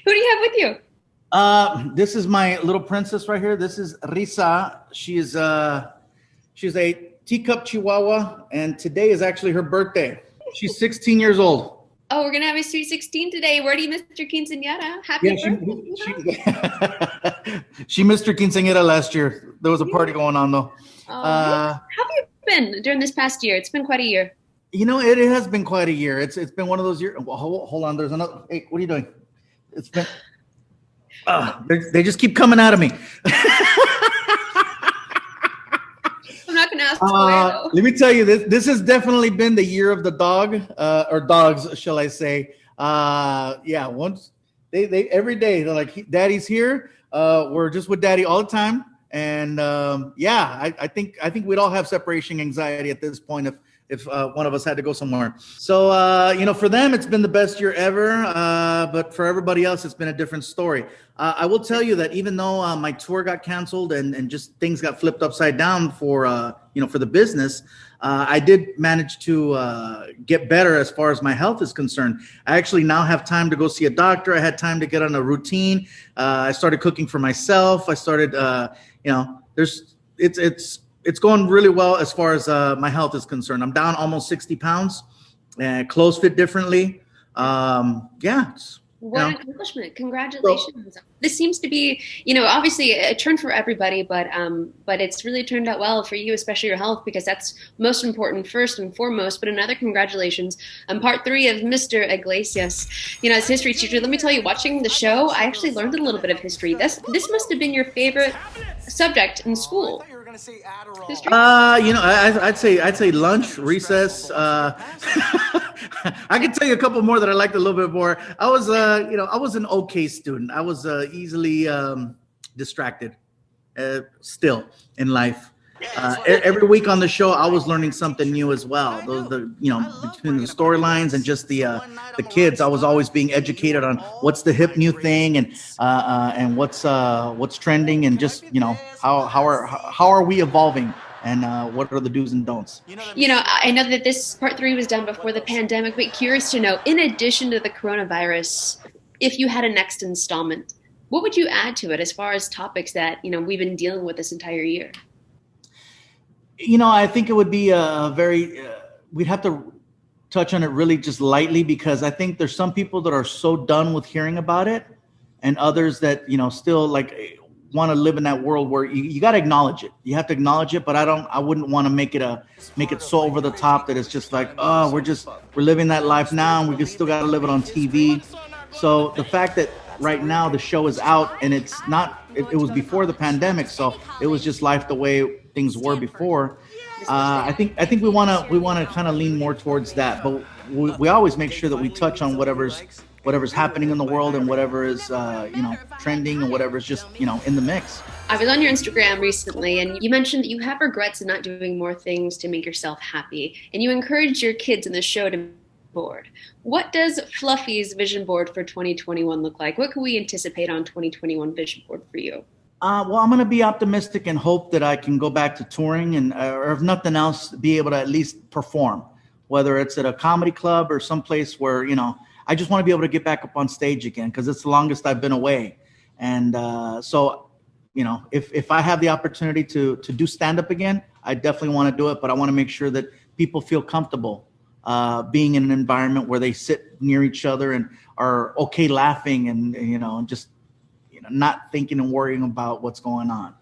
Who do you have with you? This is my little princess right here. This is Risa. She's a teacup Chihuahua, and today is actually her birthday. She's 16 years old. Oh, we're gonna have a sweet 16 today. Where do you, Mr. Quinceañera? Happy Yeah, birthday! she missed her quinceañera last year. There was a party going on though. Oh, how have you been during this past year? It's been quite a year. It has been quite a year. It's been one of those years. Well, hold on. There's another. Hey, what are you doing? It's been. They just keep coming out of me. I'm not gonna ask where though. Let me tell you, this has definitely been the year of the dog, or dogs, shall I say? Yeah. Once they every day they're like, "Daddy's here." We're just with Daddy all the time, and yeah, I think we'd all have separation anxiety at this point if one of us had to go somewhere. So, for them, it's been the best year ever. But for everybody else, it's been a different story. I will tell you that even though my tour got canceled and just things got flipped upside down for the business, I did manage to get better as far as my health is concerned. I actually now have time to go see a doctor. I had time to get on a routine. I started cooking for myself. I started, it's going really well as far as my health is concerned. I'm down almost 60 pounds, and clothes fit differently. Yeah. What an accomplishment. Congratulations. This seems to be, obviously a turn for everybody, but it's really turned out well for you, especially your health, because that's most important first and foremost. But another congratulations on part 3 of Mr. Iglesias. As history teacher, let me tell you, watching the show, I actually learned a little bit of history. This must have been your favorite subject in school. History? I'd say lunch, recess. I can tell you a couple more that I liked a little bit more. I was an okay student. I was easily distracted still in life. Every week on the show, I was learning something new as well. Between the storylines and just the kids, I was always being educated on what's the hip new thing and what's trending, and just how are we evolving, and what are the do's and don'ts. I know that this part 3 was done before the pandemic, but curious to know, in addition to the coronavirus, if you had a next installment, what would you add to it as far as topics that we've been dealing with this entire year? I think it would be we'd have to touch on it really just lightly, because I think there's some people that are so done with hearing about it, and others that, still want to live in that world where you got to acknowledge it. You have to acknowledge it, but I wouldn't want to make it so over the top that it's just like, oh, we're living that life now, and we just still got to live it on TV. So the fact that right now the show is out, and it's not, it was before the pandemic, so it was just life the way things were before. I think we want to kind of lean more towards that, but we always make sure that we touch on whatever's happening in the world, and whatever is trending, and whatever's just in the mix. I was on your Instagram recently, and you mentioned that you have regrets in not doing more things to make yourself happy, and you encouraged your kids in the show to board. What does Fluffy's vision board for 2021 look like? What can we anticipate on 2021 vision board for you? Well, I'm going to be optimistic and hope that I can go back to touring, and or if nothing else, be able to at least perform, whether it's at a comedy club or someplace where, I just want to be able to get back up on stage again, because it's the longest I've been away. And so, if I have the opportunity to do stand-up again, I definitely want to do it, but I want to make sure that people feel comfortable being in an environment where they sit near each other and are okay laughing, and, just not thinking and worrying about what's going on.